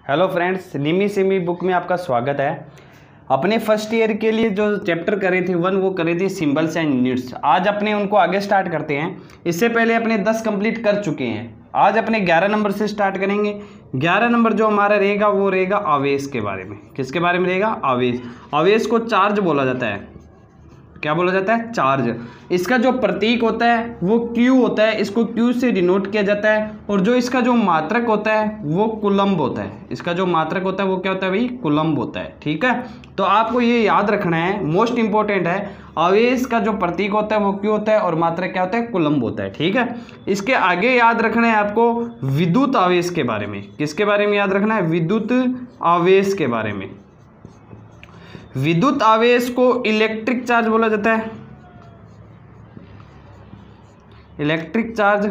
Hello friends, निमी Simi book में आपका स्वागत है। अपने फर्स्ट ईयर के लिए जो चैप्टर करे थे वो करे थे सिंबल्स एंड यूनिट्स। आज अपने उनको आगे स्टार्ट करते हैं। इससे पहले अपने 10 कंप्लीट कर चुके हैं। आज अपने 11 नंबर से स्टार्ट करेंगे। 11 नंबर जो हमारा रहेगा वो रहेगा आवेश के बारे में। किसके बारे में रहेगा? आवेश। आवेश को चार्ज बोला जाता है। क्या बोला जाता है? चार्ज। इसका जो प्रतीक होता है वो Q होता है। इसको Q से डिनोट किया जाता है। और जो इसका जो मात्रक होता है वो कुलम्ब होता है। इसका जो मात्रक होता है वो क्या होता है भाई? कुलम्ब होता है। ठीक है, तो आपको ये याद रखना है, मोस्ट इंपॉर्टेंट है। आवेश का जो प्रतीक होता है वो Q होता है और मात्रक क्या होता है? कुलम्ब होता है। ठीक है, इसके आगे याद रखना है आपको विद्युत आवेश के बारे में। किसके बारे में याद रखना है? विद्युत आवेश के बारे में। विद्युत आवेश को इलेक्ट्रिक चार्ज बोला जाता है। Electric charge.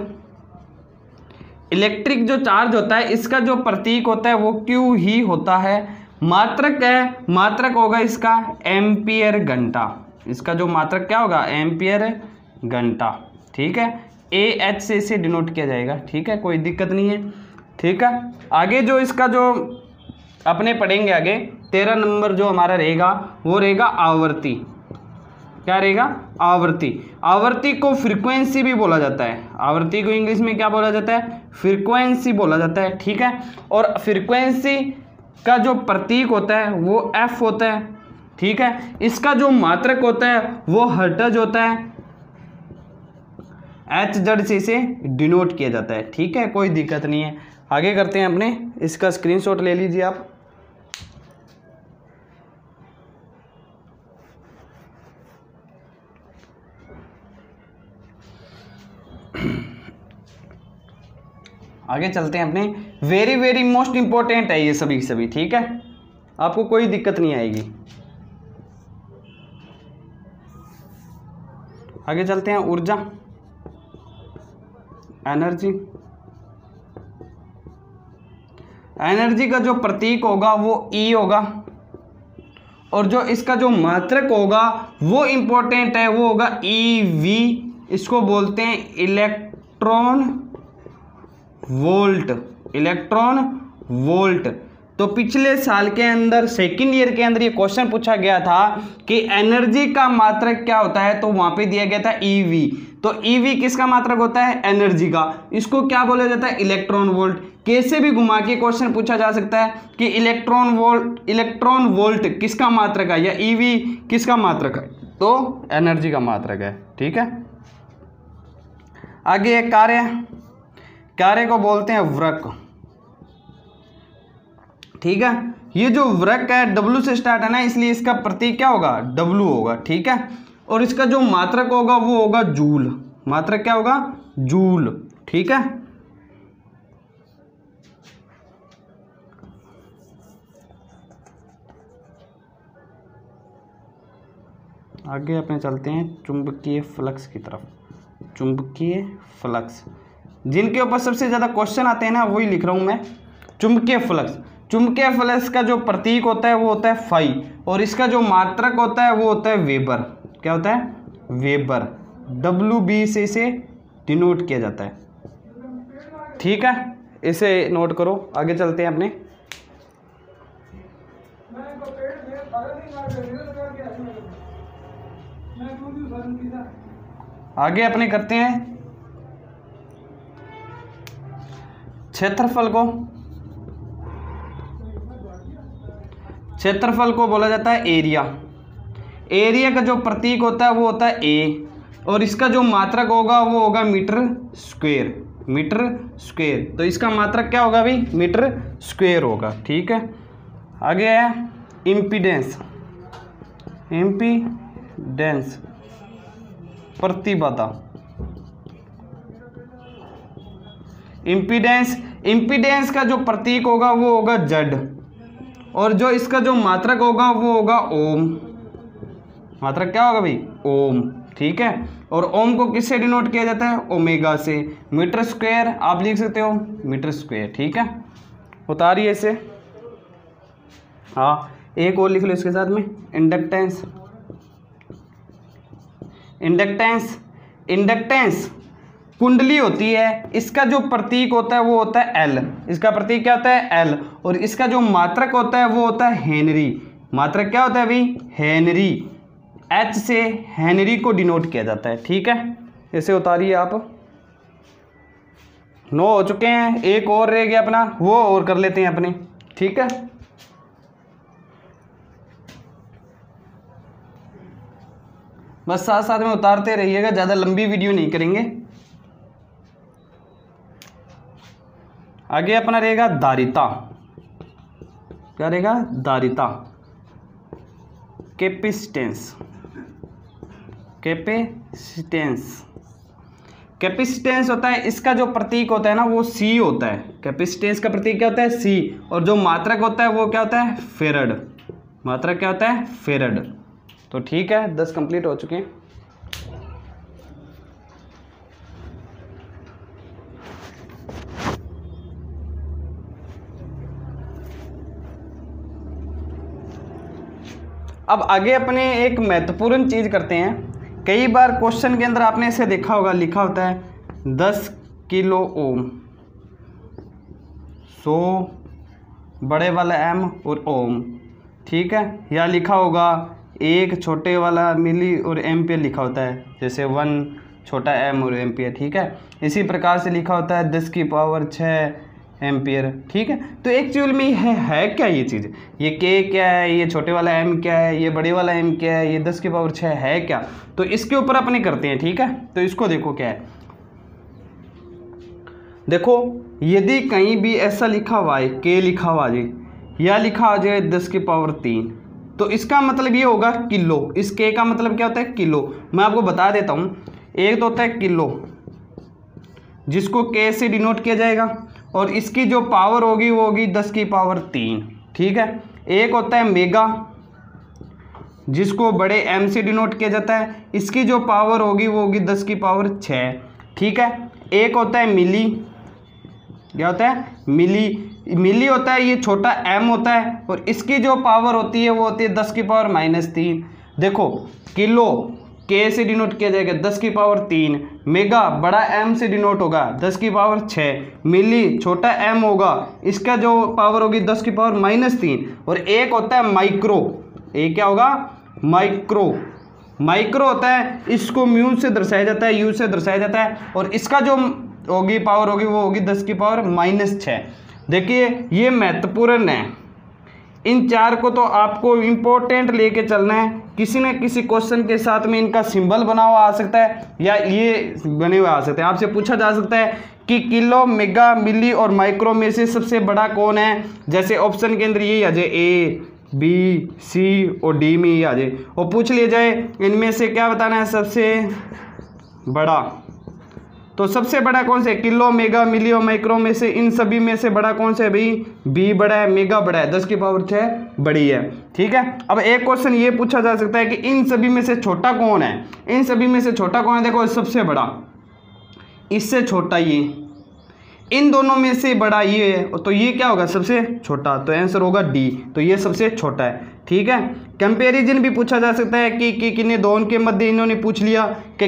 इलेक्ट्रिक जो चार्ज होता है इसका जो प्रतीक होता है वो Q ही होता है। मात्रक है, मात्रक होगा इसका एम्पियर घंटा। इसका जो मात्रक क्या होगा? एम्पियर घंटा। ठीक है, AH से इसे डिनोट किया जाएगा। ठीक है, कोई दिक्कत नहीं है। ठीक है, आगे जो इसका जो अपने पढ़ेंगे आगे 13 नंबर जो हमारा रहेगा वो रहेगा आवर्ती। क्या रहेगा? आवर्ती। आवर्ती को फ्रीक्वेंसी भी बोला जाता है। आवर्ती को इंग्लिश में क्या बोला जाता है? फ्रीक्वेंसी बोला जाता है। ठीक है, और फ्रीक्वेंसी का जो प्रतीक होता है वो F होता है। ठीक है, इसका जो मात्रक होता है वो हर्ट्ज होता है। HZ से इसे डिनोट किया जाता है। ठीक है, कोई दिक्कत नहीं है। आगे करते हैं अपने। इसका स्क्रीनशॉट ले लीजिए आप। आगे चलते हैं अपने। वेरी वेरी मोस्ट इंपॉर्टेंट है ये सभी। ठीक है, आपको कोई दिक्कत नहीं आएगी। आगे चलते हैं। ऊर्जा, एनर्जी। एनर्जी का जो प्रतीक होगा वो E होगा और जो इसका जो मात्रक होगा वो इंपॉर्टेंट है, वो होगा EV। इसको बोलते हैं इलेक्ट्रॉन वोल्ट। Electron volt. तो पिछले साल के अंदर सेकंड ईयर के अंदर ये क्वेश्चन पूछा गया था कि एनर्जी का मात्रक क्या होता है, तो वहां पे दिया गया था EV। तो EV किसका मात्रक होता है? एनर्जी का। इसको क्या बोला जाता है? Electron volt. कैसे भी घुमा के क्वेश्चन पूछा जा सकता है कि इलेक्ट्रॉन वोल्ट किसका मात्रक है या EV किसका मात्रक है, तो एनर्जी का मात्रक है। ठीक है, आगे एक कार्य को बोलते हैं वृक्क। ठीक है, ये जो वृक्क है W से स्टार्ट है ना, इसलिए इसका प्रतीक क्या होगा? W होगा। ठीक है, और इसका जो मात्रक होगा वो होगा जूल। मात्रक क्या होगा? जूल। ठीक है, आगे अपने चलते हैं चुंबकीय फ्लक्स की तरफ। चुंबकीय फ्लक्स, जिनके ऊपर सबसे ज़्यादा क्वेश्चन आते हैं ना वही लिख रहा हूँ मैं। चुंबकीय फ्लक्स। चुंबकीय फ्लक्स का जो प्रतीक होता है वो होता है फाई और इसका जो मात्रक होता है वो होता है वेबर। क्या होता है? वेबर। WB से इसे डिनोट किया जाता है। ठीक है, इसे नोट करो। आगे चलते हैं अपने। आगे अपने करते हैं क्षेत्रफल को। क्षेत्रफल को बोला जाता है एरिया। एरिया का जो प्रतीक होता है वो होता है A और इसका जो मात्रक होगा वो होगा मीटर स्क्वायर। Metre square. तो इसका मात्रक क्या होगा भाई? मीटर स्क्वायर होगा। ठीक है, आगे है इम्पीडेंस। इम्पीडेंस प्रतिबाधा। इम्पीडेंस का जो प्रतीक होगा वो होगा Z और जो इसका जो मात्रक होगा वो होगा ओम। मात्रक क्या होगा भाई? ओम। ठीक है, और ओम को किससे डिनोट किया जाता है? ओमेगा से। मीटर स्क्वायर आप लिख सकते हो मीटर स्क्वायर। ठीक है, उतारिए इसे। हाँ, एक और लिख लो इसके साथ में, इंडक्टेंस। इंडक्टेंस कुंडली होती है, इसका जो प्रतीक होता है वो होता है एल। इसका प्रतीक क्या होता है? एल। और इसका जो मात्रक होता है वो होता है हेनरी। मात्रक क्या होता है भाई? हेनरी। एच से हेनरी को डिनोट किया जाता है। ठीक है, इसे उतारिए आप। 9 हो चुके हैं, एक और रह गया अपना, वो और कर लेते हैं अपने। ठीक है, बस साथ साथ में उतारते रहिएगा, ज़्यादा लंबी वीडियो नहीं करेंगे। आगे अपना रहेगा धारिता। क्या रहेगा? धारिता। कैपेसिटेंस। कैपेसिटेंस। कैपेसिटेंस होता है, इसका जो प्रतीक होता है ना वो सी होता है। कैपेसिटेंस का प्रतीक क्या होता है? सी। और जो मात्रक होता है वो क्या होता है? फेरड। मात्रक क्या होता है? फेरड। तो ठीक है, 10 कंप्लीट हो चुके हैं। अब आगे अपने एक महत्वपूर्ण चीज करते हैं। कई बार क्वेश्चन के अंदर आपने इसे देखा होगा, लिखा होता है 10 किलो ओम, 100 बड़े वाला एम और ओम। ठीक है, या लिखा होगा एक छोटे वाला मिली और एम्पियर लिखा होता है, जैसे 1 छोटा एम और एम्पियर। ठीक है, इसी प्रकार से लिखा होता है 10 की पावर 6 एम्पियर। ठीक है, तो एक्चुअल में है क्या ये चीज़? ये के क्या है, ये छोटे वाला एम क्या है, ये बड़े वाला एम क्या है, ये 10 की पावर 6 है क्या? तो इसके ऊपर अपने करते हैं। ठीक है, तो इसको देखो क्या है। देखो, यदि कहीं भी ऐसा लिखा हुआ है के लिखा हुआ है या लिखा हो जाए 10 की पावर 3, तो इसका मतलब ये होगा किलो। इस के का मतलब क्या होता है? किलो। मैं आपको बता देता हूँ, एक तो होता है किलो जिसको के से डिनोट किया जाएगा, और इसकी जो पावर होगी वो होगी 10 की पावर 3। ठीक है, एक होता है मेगा जिसको बड़े एम से डिनोट किया जाता है, इसकी जो पावर होगी वो होगी 10 की पावर 6। ठीक है, एक होता है मिली। क्या होता है? मिली। मिली होता है, ये छोटा एम होता है, और इसकी जो पावर होती है वो होती है 10 की पावर -3। देखो, किलो के से डिनोट किया जाएगा 10 की पावर 3, मेगा बड़ा एम से डिनोट होगा 10 की पावर 6, मिली छोटा एम होगा, इसका जो पावर होगी 10 की पावर -3, और एक होता है माइक्रो। एक क्या होगा? माइक्रो। माइक्रो होता है, इसको म्यू से दर्शाया जाता है, यू से दर्शाया जाता है, और इसका जो होगी पावर होगी वो होगी 10 की पावर -6। देखिए, ये महत्वपूर्ण है। इन चार को तो आपको इम्पोर्टेंट लेके चलना है। किसी न किसी क्वेश्चन के साथ में इनका सिंबल बना हुआ आ सकता है, या ये बने हुए आ सकते हैं। आपसे पूछा जा सकता है कि किलो, मेगा, मिली और माइक्रो में से सबसे बड़ा कौन है? जैसे ऑप्शन के अंदर यही आ जाए, ए, बी, सी और डी में ही आ जाए, और पूछ लिया जाए इनमें से क्या बताना है सबसे बड़ा। तो सबसे बड़ा कौन सा है? किलो, मेगा, मिली और माइक्रो में से इन सभी में से बड़ा कौन सा है भाई? बी बड़ा है, मेगा बड़ा है, 10 की पावर 6 बड़ी है। ठीक है, अब एक क्वेश्चन ये पूछा जा सकता है कि इन सभी में से छोटा कौन है? इन सभी में से छोटा कौन है? देखो, सबसे बड़ा, इससे छोटा ये, इन दोनों में से बड़ा ये है, तो ये क्या होगा? सबसे छोटा। तो आंसर होगा डी, तो ये सबसे छोटा है। ठीक है, कंपैरिजन भी पूछा जा सकता है कि किन्हीं दोनों के मध्य इन्होंने पूछ लिया कि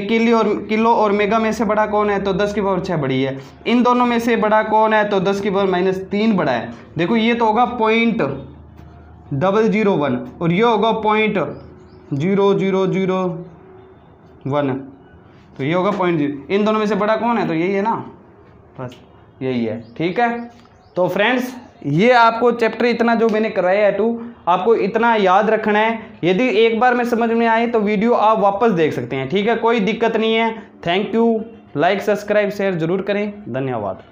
किलो और मेगा में से बड़ा कौन है, तो 10 की पावर 6 बड़ी है। इन दोनों में से बड़ा कौन है, तो 10 की पावर -3 बड़ा है। देखो, ये तो होगा 0.001 और ये होगा 0.0001, तो ये होगा 0.0। इन दोनों में से बड़ा कौन है? तो यही है ना, बस यही है। ठीक है, तो फ्रेंड्स, ये आपको चैप्टर इतना जो मैंने कराया है 2, आपको इतना याद रखना है। यदि एक बार में समझ में आए तो वीडियो आप वापस देख सकते हैं। ठीक है, कोई दिक्कत नहीं है। Thank you. Like, subscribe, share जरूर करें। धन्यवाद।